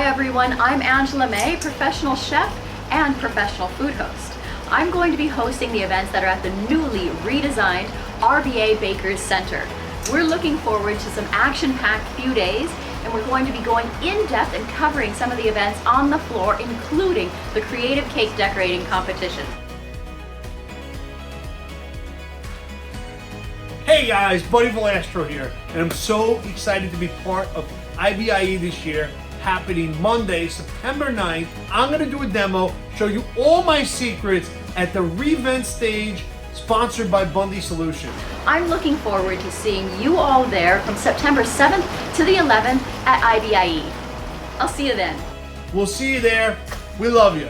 everyone, I'm Angela May, professional chef and professional food host. I'm going to be hosting the events that are at the newly redesigned RBA Bakers Center. We're looking forward to some action-packed few days, and we're going to be going in-depth and covering some of the events on the floor, including the creative cake decorating competition. Hey guys, Buddy Valastro here, and I'm so excited to be part of IBIE this year, happening Monday, September 9th. I'm going to do a demo, show you all my secrets at the Revent stage, sponsored by Bundy Solutions. I'm looking forward to seeing you all there from September 7th to the 11th at IBIE. I'll see you then. We'll see you there. We love you.